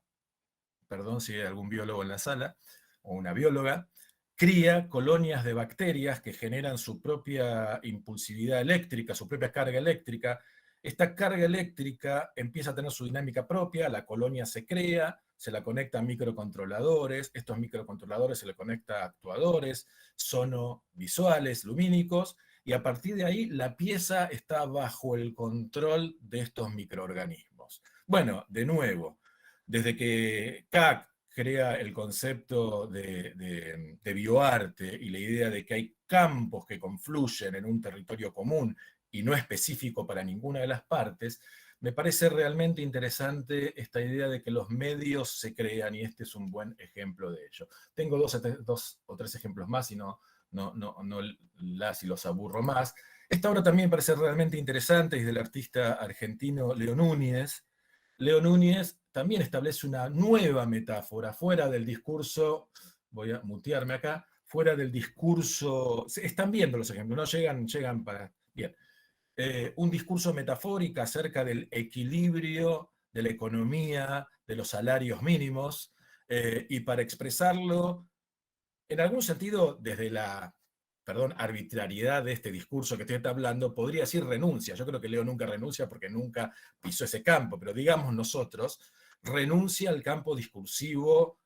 perdón si hay algún biólogo en la sala, o una bióloga, cría colonias de bacterias que generan su propia impulsividad eléctrica, su propia carga eléctrica. Esta carga eléctrica empieza a tener su dinámica propia, la colonia se crea, se la conecta a microcontroladores, estos microcontroladores se le conecta a actuadores sonovisuales, lumínicos, y a partir de ahí la pieza está bajo el control de estos microorganismos. Bueno, de nuevo, desde que Kac crea el concepto de bioarte y la idea de que hay campos que confluyen en un territorio común y no específico para ninguna de las partes, me parece realmente interesante esta idea de que los medios se crean, y este es un buen ejemplo de ello. Tengo dos o tres ejemplos más y no los aburro más. Esta obra también me parece realmente interesante, es del artista argentino Leo Núñez. Leo Núñez también establece una nueva metáfora, fuera del discurso, voy a mutearme acá, fuera del discurso, están viendo los ejemplos, no llegan para... Bien. Un discurso metafórico acerca del equilibrio de la economía, de los salarios mínimos, y para expresarlo, en algún sentido, desde la, arbitrariedad de este discurso que estoy hablando, podría decir renuncia. Yo creo que Leo nunca renuncia porque nunca pisó ese campo, pero digamos nosotros, renuncia al campo discursivo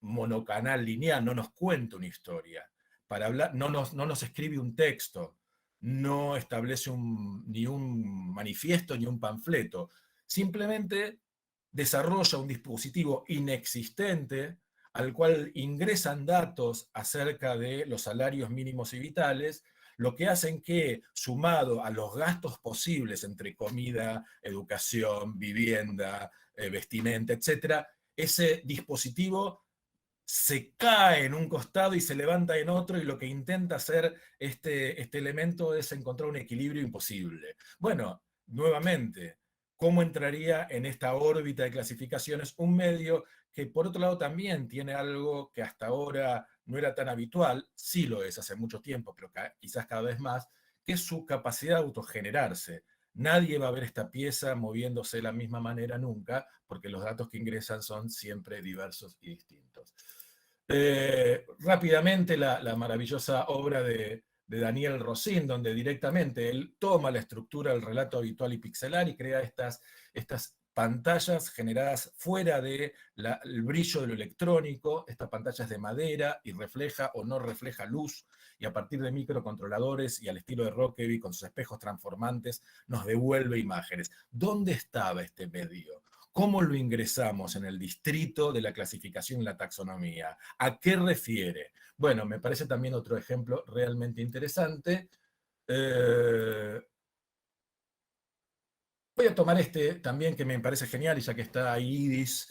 monocanal, lineal, no nos cuenta una historia. Para hablar, no nos escribe un texto, no establece ni un manifiesto ni un panfleto. Simplemente desarrolla un dispositivo inexistente al cual ingresan datos acerca de los salarios mínimos y vitales, lo que hacen que, sumado a los gastos posibles entre comida, educación, vivienda, vestimenta, etc., ese dispositivo se cae en un costado y se levanta en otro, y lo que intenta hacer este elemento es encontrar un equilibrio imposible. Bueno, nuevamente, ¿cómo entraría en esta órbita de clasificaciones un medio que por otro lado también tiene algo que hasta ahora no era tan habitual, sí lo es hace mucho tiempo, pero quizás cada vez más, que es su capacidad de autogenerarse? Nadie va a ver esta pieza moviéndose de la misma manera nunca, porque los datos que ingresan son siempre diversos y distintos. Rápidamente, la maravillosa obra de Daniel Rossin, donde directamente él toma la estructura del relato habitual y pixelar y crea estas pantallas generadas fuera del brillo de lo electrónico, estas pantallas de madera, y refleja o no refleja luz, y a partir de microcontroladores y al estilo de Rockaby con sus espejos transformantes nos devuelve imágenes. ¿Dónde estaba este medio? ¿Cómo lo ingresamos en el distrito de la clasificación y la taxonomía? ¿A qué refiere? Bueno, me parece también otro ejemplo realmente interesante. Voy a tomar este también, que me parece genial, y ya que está ahí IDIS,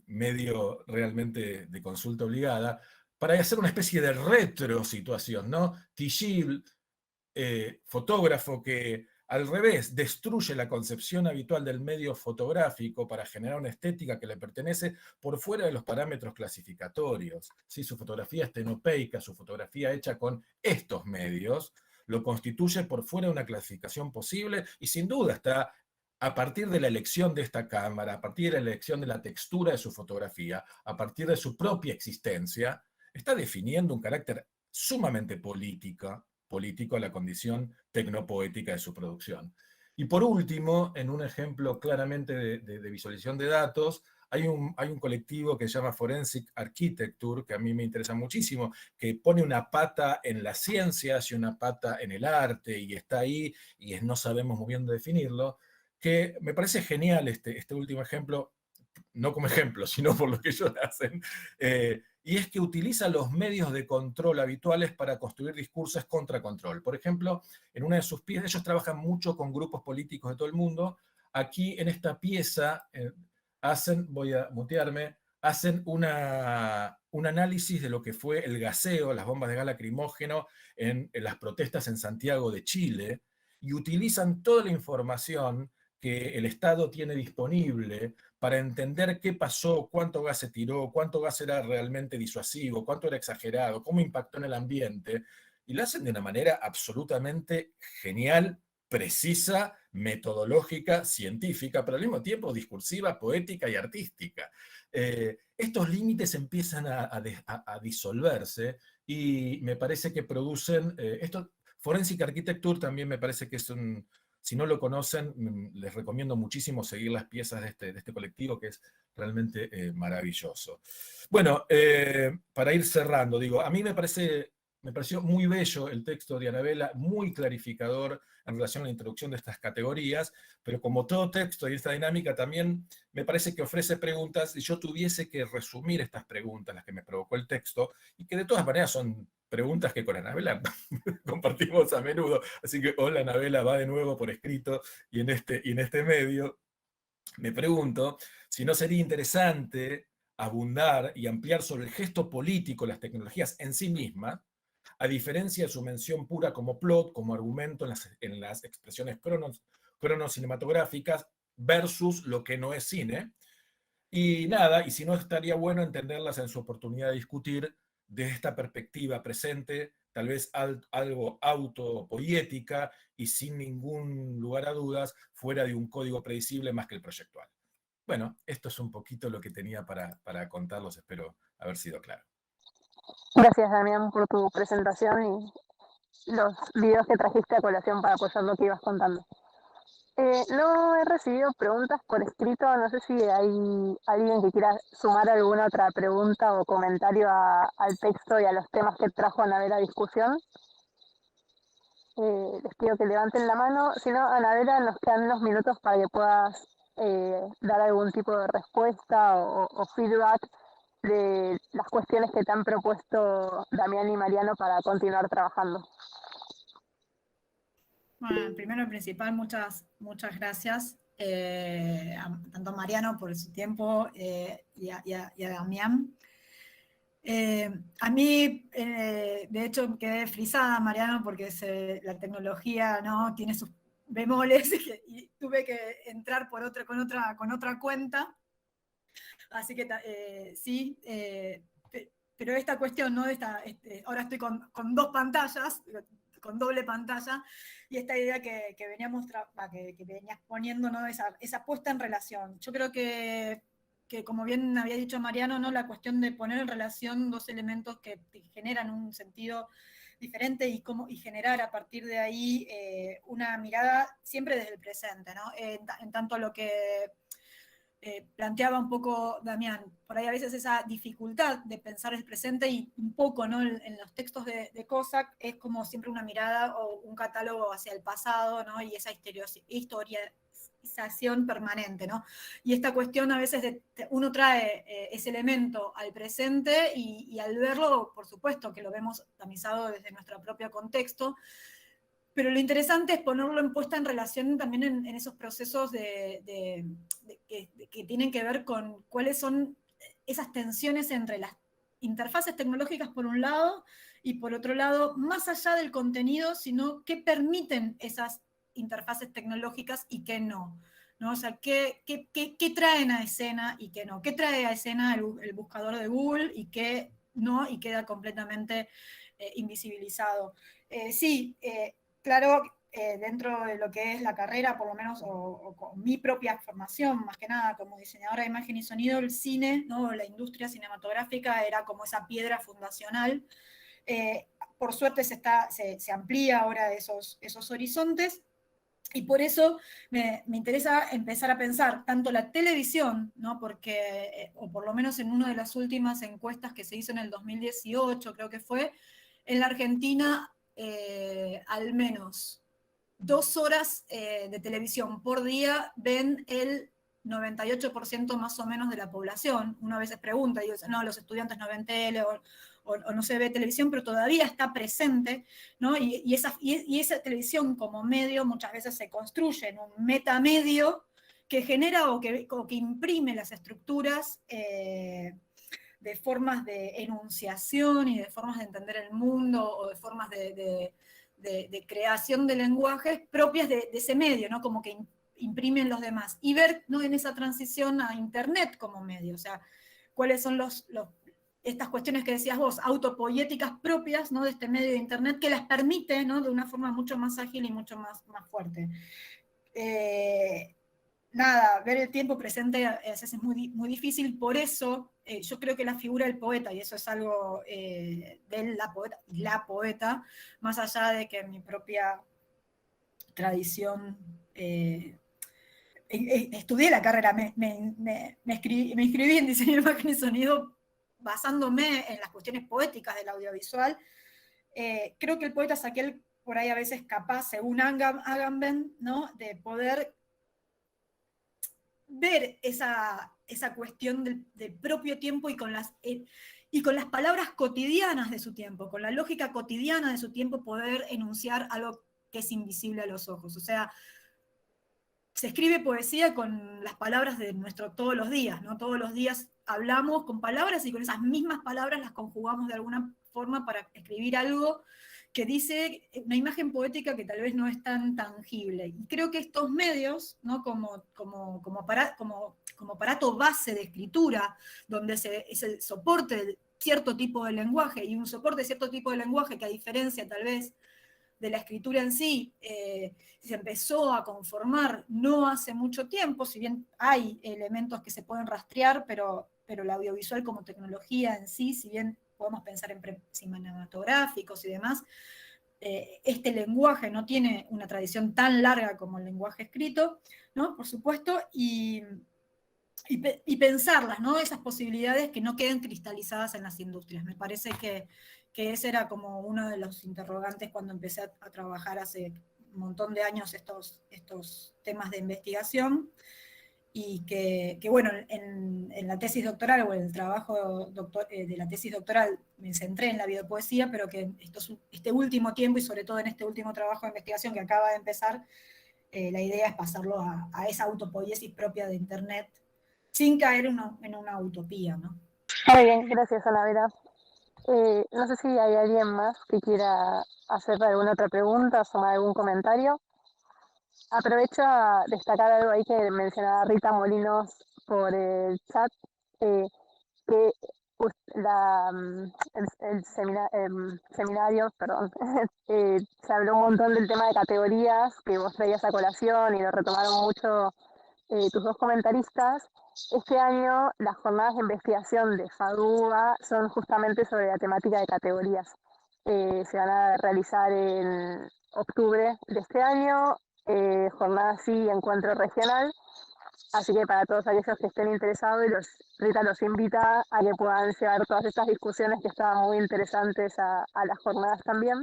medio realmente de consulta obligada, para hacer una especie de retro situación, ¿no? Tijil, fotógrafo que al revés destruye la concepción habitual del medio fotográfico para generar una estética que le pertenece por fuera de los parámetros clasificatorios. ¿Sí? Su fotografía estenopeica, su fotografía hecha con estos medios, lo constituye por fuera de una clasificación posible, y sin duda está, a partir de la elección de esta cámara, a partir de la elección de la textura de su fotografía, a partir de su propia existencia, está definiendo un carácter sumamente político a la condición tecnopoética de su producción. Y por último, en un ejemplo claramente de visualización de datos, hay un colectivo que se llama Forensic Architecture, que a mí me interesa muchísimo, que pone una pata en las ciencias y una pata en el arte, y está ahí, y no sabemos muy bien definirlo, que me parece genial este último ejemplo, no como ejemplo, sino por lo que ellos hacen, y es que utiliza los medios de control habituales para construir discursos contra control. Por ejemplo, en una de sus piezas, ellos trabajan mucho con grupos políticos de todo el mundo. Aquí en esta pieza voy a mutearme, hacen un análisis de lo que fue el gaseo, las bombas de gas lacrimógeno en las protestas en Santiago de Chile, y utilizan toda la información que el Estado tiene disponible para entender qué pasó, cuánto gas se tiró, cuánto gas era realmente disuasivo, cuánto era exagerado, cómo impactó en el ambiente, y lo hacen de una manera absolutamente genial, precisa, metodológica, científica, pero al mismo tiempo discursiva, poética y artística. Estos límites empiezan a disolverse, y me parece que producen, Forensic Architecture también me parece que es si no lo conocen, les recomiendo muchísimo seguir las piezas de este colectivo, que es realmente maravilloso. Bueno, para ir cerrando, digo, a mí me pareció muy bello el texto de Anabela, muy clarificador en relación a la introducción de estas categorías, pero como todo texto y esta dinámica también me parece que ofrece preguntas, y yo tuviese que resumir estas preguntas, las que me provocó el texto, y que de todas maneras son preguntas que con Anabela compartimos a menudo. Así que hola Anabela, va de nuevo por escrito y en este medio. Me pregunto si no sería interesante abundar y ampliar sobre el gesto político de las tecnologías en sí mismas, a diferencia de su mención pura como plot, como argumento en las expresiones cinematográficas, versus lo que no es cine. Y nada, y si no, estaría bueno entenderlas en su oportunidad de discutir desde esta perspectiva presente, tal vez algo autopoética y sin ningún lugar a dudas, fuera de un código predecible más que el proyectual. Bueno, esto es un poquito lo que tenía para contarlos, espero haber sido claro. Gracias, Damián, por tu presentación y los videos que trajiste a colación para apoyar lo que ibas contando. No he recibido preguntas por escrito, no sé si hay alguien que quiera sumar alguna otra pregunta o comentario al texto y a los temas que trajo Anabela a discusión. les pido que levanten la mano. Si no, Anabela, nos quedan unos minutos para que puedas dar algún tipo de respuesta o feedback de las cuestiones que te han propuesto Damián y Mariano para continuar trabajando. Bueno, primero y principal, muchas gracias tanto a Mariano por su tiempo y a Damián. A mí, de hecho, quedé frisada, Mariano, porque la tecnología, ¿no?, tiene sus bemoles y tuve que entrar con otra cuenta. Así que sí, pero esta cuestión, ¿no? Ahora estoy con dos pantallas, con doble pantalla, y esta idea que veníamos que venías poniendo, ¿no?, esa puesta en relación. Yo creo que como bien había dicho Mariano, ¿no?, la cuestión de poner en relación dos elementos que generan un sentido diferente y generar a partir de ahí una mirada siempre desde el presente, ¿no? En tanto a lo que planteaba un poco Damián, por ahí a veces esa dificultad de pensar el presente y un poco, ¿no?, en los textos de Cossack es como siempre una mirada o un catálogo hacia el pasado, ¿no?, y esa historización permanente, ¿no? Y esta cuestión a veces uno trae ese elemento al presente y al verlo, por supuesto que lo vemos tamizado desde nuestro propio contexto, pero lo interesante es ponerlo en puesta en relación también en esos procesos que tienen que ver con cuáles son esas tensiones entre las interfaces tecnológicas por un lado, y por otro lado, más allá del contenido, sino qué permiten esas interfaces tecnológicas y qué no. ¿No? O sea, ¿qué traen a escena y qué no? ¿Qué trae a escena el buscador de Google y qué no? Y queda completamente invisibilizado. Sí, claro, dentro de lo que es la carrera, por lo menos, o con mi propia formación, más que nada como diseñadora de imagen y sonido, el cine, ¿no?, la industria cinematográfica era como esa piedra fundacional. Por suerte se amplía ahora esos horizontes, y por eso me interesa empezar a pensar tanto la televisión, ¿no?, porque, o por lo menos en una de las últimas encuestas que se hizo en el 2018, creo que fue, en la Argentina al menos 2 horas de televisión por día ven el 98% más o menos de la población. Uno a veces pregunta, y dice, no, los estudiantes no ven tele o no se ve televisión, pero todavía está presente, ¿no? Y esa televisión como medio muchas veces se construye en un metamedio que genera o que imprime las estructuras de formas de enunciación y de formas de entender el mundo o de formas de creación de lenguajes propias de ese medio, ¿no? Como que imprimen los demás. Y ver, ¿no?, en esa transición a Internet como medio, o sea, cuáles son estas cuestiones que decías vos, autopoéticas propias, ¿no?, de este medio de Internet, que las permite, ¿no?, de una forma mucho más ágil y mucho más fuerte. Nada, ver el tiempo presente es muy, muy difícil, por eso yo creo que la figura del poeta, y eso es algo de la poeta, más allá de que en mi propia tradición, estudié la carrera, me inscribí en diseño de imagen y sonido basándome en las cuestiones poéticas del audiovisual. Creo que el poeta es aquel, por ahí a veces capaz, según Agamben, ¿no?, de poder ver esa cuestión del propio tiempo y con las palabras cotidianas de su tiempo, con la lógica cotidiana de su tiempo, poder enunciar algo que es invisible a los ojos. O sea, se escribe poesía con las palabras de todos los días, ¿no? Todos los días hablamos con palabras y con esas mismas palabras las conjugamos de alguna forma para escribir algo que dice una imagen poética que tal vez no es tan tangible. Y creo que estos medios, ¿no?, como aparato base de escritura, donde es el soporte de cierto tipo de lenguaje, y un soporte de cierto tipo de lenguaje que, a diferencia tal vez de la escritura en sí, se empezó a conformar no hace mucho tiempo, si bien hay elementos que se pueden rastrear, pero el audiovisual como tecnología en sí, si bien podemos pensar en cinematográficos y demás, este lenguaje no tiene una tradición tan larga como el lenguaje escrito, ¿no?, por supuesto, y y pensarlas, ¿no? Esas posibilidades que no queden cristalizadas en las industrias. Me parece que ese era como uno de los interrogantes cuando empecé a trabajar hace un montón de años estos temas de investigación, y que bueno, en la tesis doctoral o en el trabajo de la tesis doctoral me centré en la videopoesía, pero que este último tiempo, y sobre todo en este último trabajo de investigación que acaba de empezar, la idea es pasarlo a esa autopoiesis propia de Internet, sin caer en una utopía, ¿no? Muy bien, gracias, Anabela. No sé si hay alguien más que quiera hacer alguna otra pregunta o sumar algún comentario. Aprovecho a destacar algo ahí que mencionaba Rita Molinos por el chat, que el seminario, perdón, se habló un montón del tema de categorías que vos traías a colación y lo retomaron mucho tus dos comentaristas. Este año las jornadas de investigación de FADUA son justamente sobre la temática de categorías. Se van a realizar en octubre de este año, jornada así, encuentro regional. Así que para todos aquellos que estén interesados, Rita los invita a que puedan llevar todas estas discusiones que estaban muy interesantes a las jornadas también.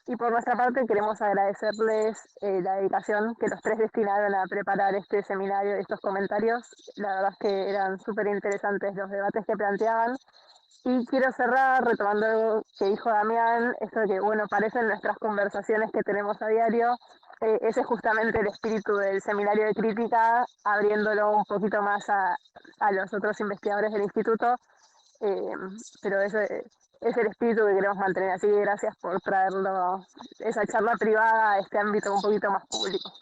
Y por nuestra parte queremos agradecerles la dedicación que los tres destinaron a preparar este seminario y estos comentarios. La verdad es que eran súper interesantes los debates que planteaban. Y quiero cerrar retomando algo que dijo Damián, esto de que, bueno, parecen nuestras conversaciones que tenemos a diario. Ese es justamente el espíritu del seminario de crítica, abriéndolo un poquito más a los otros investigadores del instituto, pero ese es el espíritu que queremos mantener, así que gracias por traerlo, esa charla privada a este ámbito un poquito más público.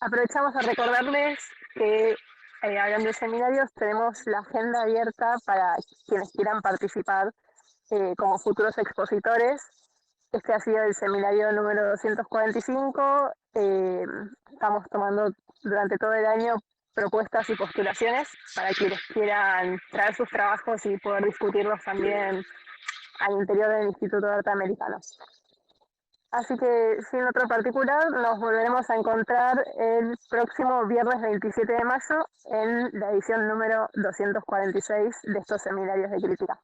Aprovechamos a recordarles que, hablando de seminarios, tenemos la agenda abierta para quienes quieran participar como futuros expositores. Este ha sido el seminario número 245. Estamos tomando durante todo el año propuestas y postulaciones para quienes quieran traer sus trabajos y poder discutirlos también al interior del Instituto de Arte Americano. Así que, sin otro particular, nos volveremos a encontrar el próximo viernes 27 de mayo en la edición número 246 de estos seminarios de crítica.